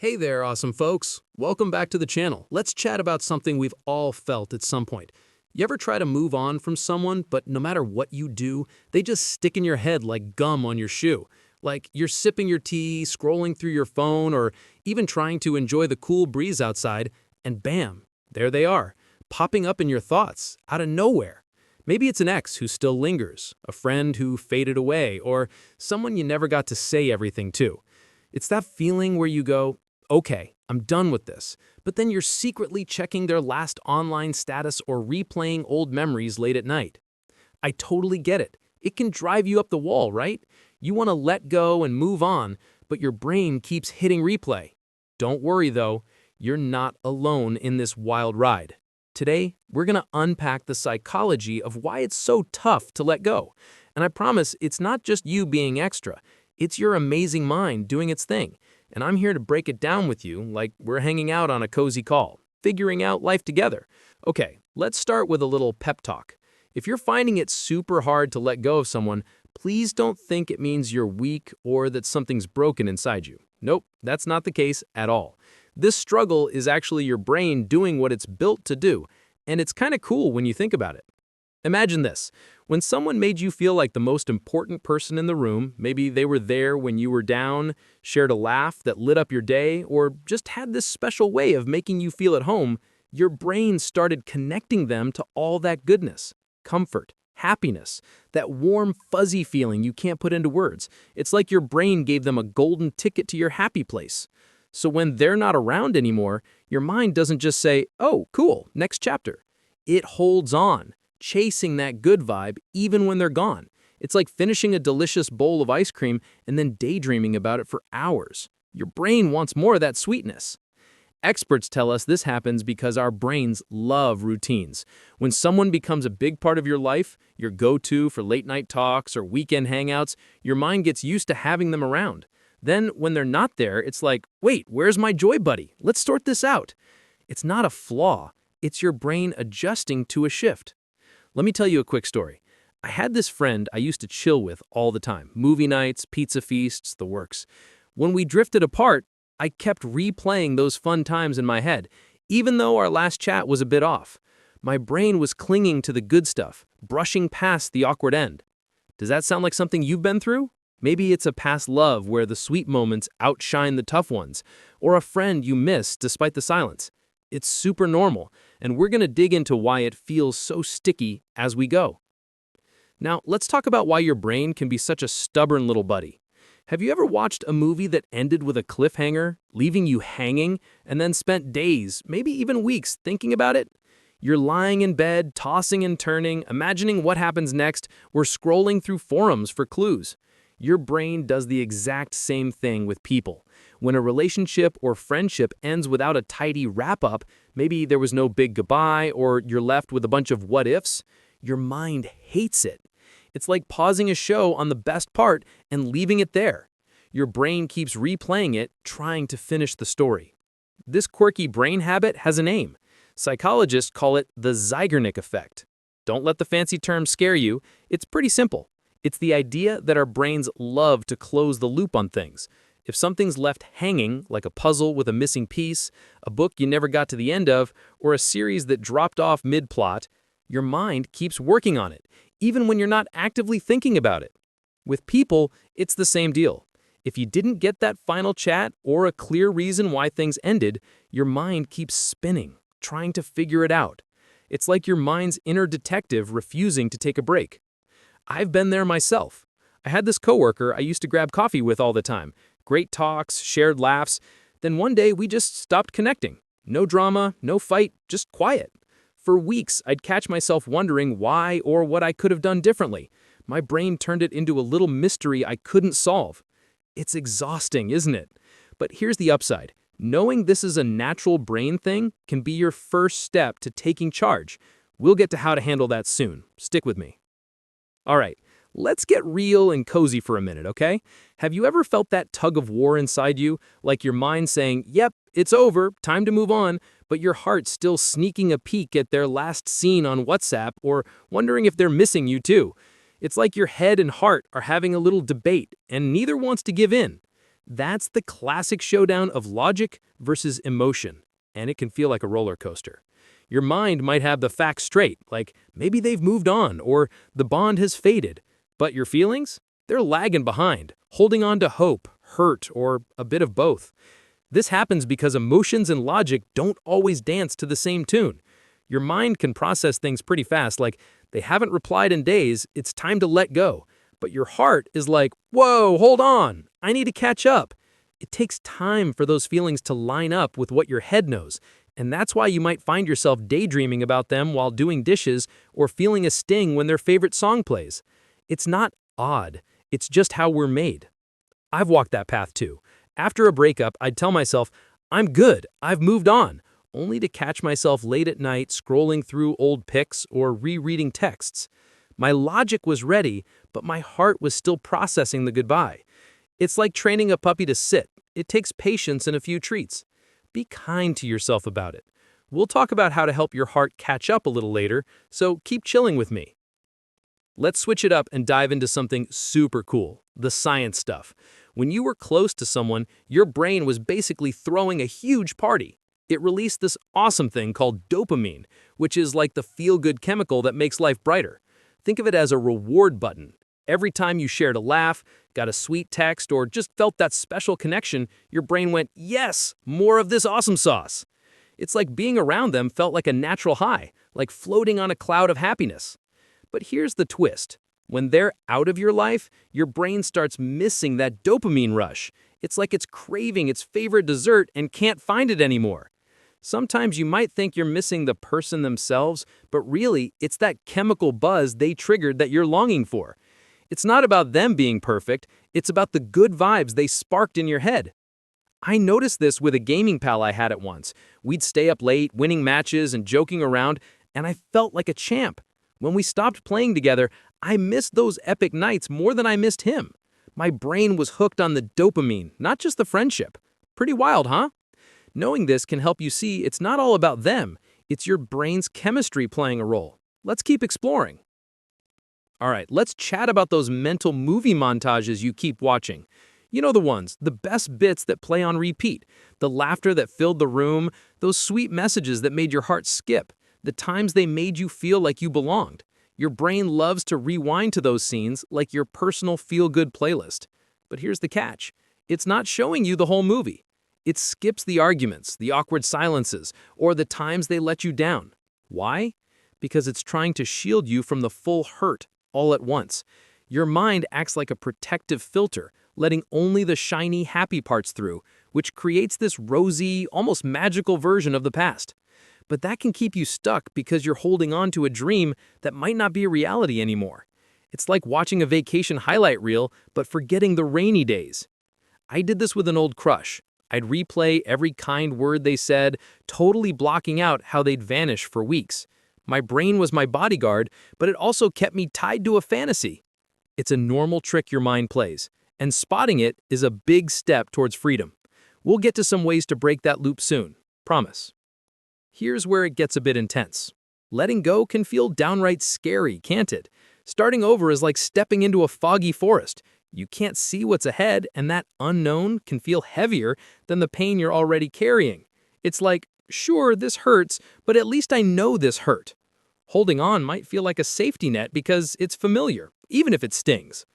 Hey there, awesome folks. Welcome back to the channel. Let's chat about something we've all felt at some point. You ever try to move on from someone, but no matter what you do, they just stick in your head like gum on your shoe? Like you're sipping your tea, scrolling through your phone, or even trying to enjoy the cool breeze outside, and bam, there they are, popping up in your thoughts, out of nowhere. Maybe it's an ex who still lingers, a friend who faded away, or someone you never got to say everything to. It's that feeling where you go, okay, I'm done with this, but then you're secretly checking their last online status or replaying old memories late at night. I totally get it. It can drive you up the wall, right? You want to let go and move on, but your brain keeps hitting replay. Don't worry though, you're not alone in this wild ride. Today, we're going to unpack the psychology of why it's so tough to let go. And I promise it's not just you being extra, it's your amazing mind doing its thing. And I'm here to break it down with you like we're hanging out on a cozy call, figuring out life together. Okay, let's start with a little pep talk. If you're finding it super hard to let go of someone, please don't think it means you're weak or that something's broken inside you. Nope, that's not the case at all. This struggle is actually your brain doing what it's built to do, and it's kind of cool when you think about it. Imagine this. When someone made you feel like the most important person in the room, maybe they were there when you were down, shared a laugh that lit up your day, or just had this special way of making you feel at home, your brain started connecting them to all that goodness, comfort, happiness, that warm, fuzzy feeling you can't put into words. It's like your brain gave them a golden ticket to your happy place. So when they're not around anymore, your mind doesn't just say, "Oh, cool, next chapter." It holds on, chasing that good vibe even when they're gone. It's like finishing a delicious bowl of ice cream and then daydreaming about it for hours. Your brain wants more of that sweetness. Experts tell us this happens because our brains love routines. When someone becomes a big part of your life, your go-to for late-night talks or weekend hangouts, your mind gets used to having them around. Then when they're not there, it's like, wait, where's my joy buddy? Let's sort this out. It's not a flaw. It's your brain adjusting to a shift. Let me tell you a quick story. I had this friend I used to chill with all the time. Movie nights, pizza feasts, the works. When we drifted apart, I kept replaying those fun times in my head, even though our last chat was a bit off. My brain was clinging to the good stuff, brushing past the awkward end. Does that sound like something you've been through? Maybe it's a past love where the sweet moments outshine the tough ones, or a friend you miss despite the silence. It's super normal, and we're going to dig into why it feels so sticky as we go. Now, let's talk about why your brain can be such a stubborn little buddy. Have you ever watched a movie that ended with a cliffhanger, leaving you hanging, and then spent days, maybe even weeks, thinking about it? You're lying in bed, tossing and turning, imagining what happens next, or scrolling through forums for clues. Your brain does the exact same thing with people. When a relationship or friendship ends without a tidy wrap-up, maybe there was no big goodbye or you're left with a bunch of what-ifs, your mind hates it. It's like pausing a show on the best part and leaving it there. Your brain keeps replaying it, trying to finish the story. This quirky brain habit has a name. Psychologists call it the Zeigarnik effect. Don't let the fancy term scare you. It's pretty simple. It's the idea that our brains love to close the loop on things. If something's left hanging, like a puzzle with a missing piece, a book you never got to the end of, or a series that dropped off mid-plot, your mind keeps working on it, even when you're not actively thinking about it. With people, it's the same deal. If you didn't get that final chat or a clear reason why things ended, your mind keeps spinning, trying to figure it out. It's like your mind's inner detective refusing to take a break. I've been there myself. I had this coworker I used to grab coffee with all the time. Great talks, shared laughs. Then one day we just stopped connecting. No drama, no fight, just quiet. For weeks, I'd catch myself wondering why or what I could have done differently. My brain turned it into a little mystery I couldn't solve. It's exhausting, isn't it? But here's the upside. Knowing this is a natural brain thing can be your first step to taking charge. We'll get to how to handle that soon. Stick with me. All right, let's get real and cozy for a minute, okay? Have you ever felt that tug of war inside you, like your mind saying, yep, it's over, time to move on, but your heart still sneaking a peek at their last scene on WhatsApp or wondering if they're missing you too? It's like your head and heart are having a little debate, and neither wants to give in. That's the classic showdown of logic versus emotion, and it can feel like a roller coaster. Your mind might have the facts straight, like maybe they've moved on or the bond has faded, but your feelings? They're lagging behind, holding on to hope, hurt, or a bit of both. This happens because emotions and logic don't always dance to the same tune. Your mind can process things pretty fast, like they haven't replied in days, it's time to let go. But your heart is like, whoa, hold on, I need to catch up. It takes time for those feelings to line up with what your head knows, and that's why you might find yourself daydreaming about them while doing dishes or feeling a sting when their favorite song plays. It's not odd, it's just how we're made. I've walked that path too. After a breakup, I'd tell myself, I'm good, I've moved on, only to catch myself late at night scrolling through old pics or rereading texts. My logic was ready, but my heart was still processing the goodbye. It's like training a puppy to sit. It takes patience and a few treats. Be kind to yourself about it. We'll talk about how to help your heart catch up a little later, so keep chilling with me. Let's switch it up and dive into something super cool, the science stuff. When you were close to someone, your brain was basically throwing a huge party. It released this awesome thing called dopamine, which is like the feel-good chemical that makes life brighter. Think of it as a reward button. Every time you shared a laugh, got a sweet text, or just felt that special connection, your brain went, yes, more of this awesome sauce. It's like being around them felt like a natural high, like floating on a cloud of happiness. But here's the twist. When they're out of your life, your brain starts missing that dopamine rush. It's like it's craving its favorite dessert and can't find it anymore. Sometimes you might think you're missing the person themselves, but really, it's that chemical buzz they triggered that you're longing for. It's not about them being perfect, it's about the good vibes they sparked in your head. I noticed this with a gaming pal I had at once. We'd stay up late, winning matches and joking around, and I felt like a champ. When we stopped playing together, I missed those epic nights more than I missed him. My brain was hooked on the dopamine, not just the friendship. Pretty wild, huh? Knowing this can help you see it's not all about them, it's your brain's chemistry playing a role. Let's keep exploring. All right, let's chat about those mental movie montages you keep watching. You know the ones, the best bits that play on repeat, the laughter that filled the room, those sweet messages that made your heart skip, the times they made you feel like you belonged. Your brain loves to rewind to those scenes like your personal feel-good playlist. But here's the catch. It's not showing you the whole movie. It skips the arguments, the awkward silences, or the times they let you down. Why? Because it's trying to shield you from the full hurt all at once. Your mind acts like a protective filter, letting only the shiny, happy parts through, which creates this rosy, almost magical version of the past. But that can keep you stuck because you're holding on to a dream that might not be a reality anymore. It's like watching a vacation highlight reel, but forgetting the rainy days. I did this with an old crush. I'd replay every kind word they said, totally blocking out how they'd vanish for weeks. My brain was my bodyguard, but it also kept me tied to a fantasy. It's a normal trick your mind plays, and spotting it is a big step towards freedom. We'll get to some ways to break that loop soon, promise. Here's where it gets a bit intense. Letting go can feel downright scary, can't it? Starting over is like stepping into a foggy forest. You can't see what's ahead, and that unknown can feel heavier than the pain you're already carrying. It's like, sure, this hurts, but at least I know this hurt. Holding on might feel like a safety net because it's familiar, even if it stings.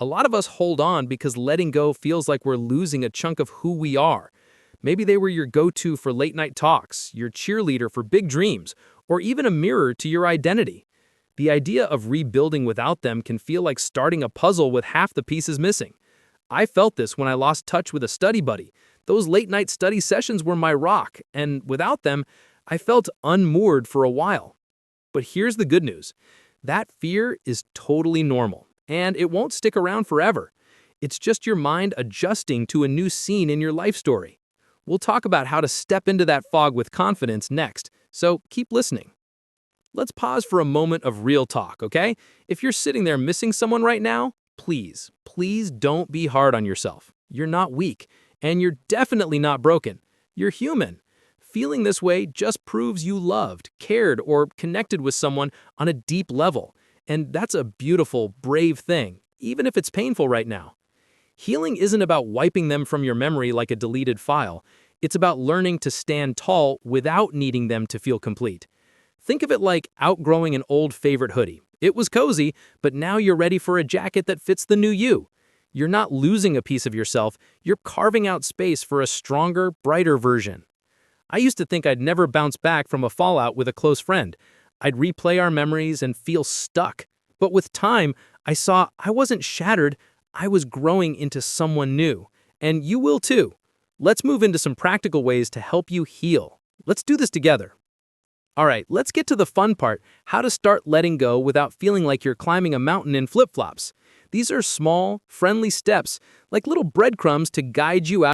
A lot of us hold on because letting go feels like we're losing a chunk of who we are. Maybe they were your go-to for late-night talks, your cheerleader for big dreams, or even a mirror to your identity. The idea of rebuilding without them can feel like starting a puzzle with half the pieces missing. I felt this when I lost touch with a study buddy. Those late-night study sessions were my rock, and without them, I felt unmoored for a while. But here's the good news. That fear is totally normal, and it won't stick around forever. It's just your mind adjusting to a new scene in your life story. We'll talk about how to step into that fog with confidence next, so keep listening. Let's pause for a moment of real talk, okay? If you're sitting there missing someone right now, please don't be hard on yourself. You're not weak, and you're definitely not broken. You're human. Feeling this way just proves you loved, cared, or connected with someone on a deep level. And that's a beautiful, brave thing, even if it's painful right now. Healing isn't about wiping them from your memory like a deleted file. It's about learning to stand tall without needing them to feel complete. Think of it like outgrowing an old favorite hoodie. It was cozy, but now you're ready for a jacket that fits the new you. You're not losing a piece of yourself, you're carving out space for a stronger, brighter version. I used to think I'd never bounce back from a fallout with a close friend. I'd replay our memories and feel stuck. But with time, I saw I wasn't shattered, I was growing into someone new. And you will too. Let's move into some practical ways to help you heal. Let's do this together. All right, let's get to the fun part, how to start letting go without feeling like you're climbing a mountain in flip-flops. These are small, friendly steps, like little breadcrumbs to guide you out.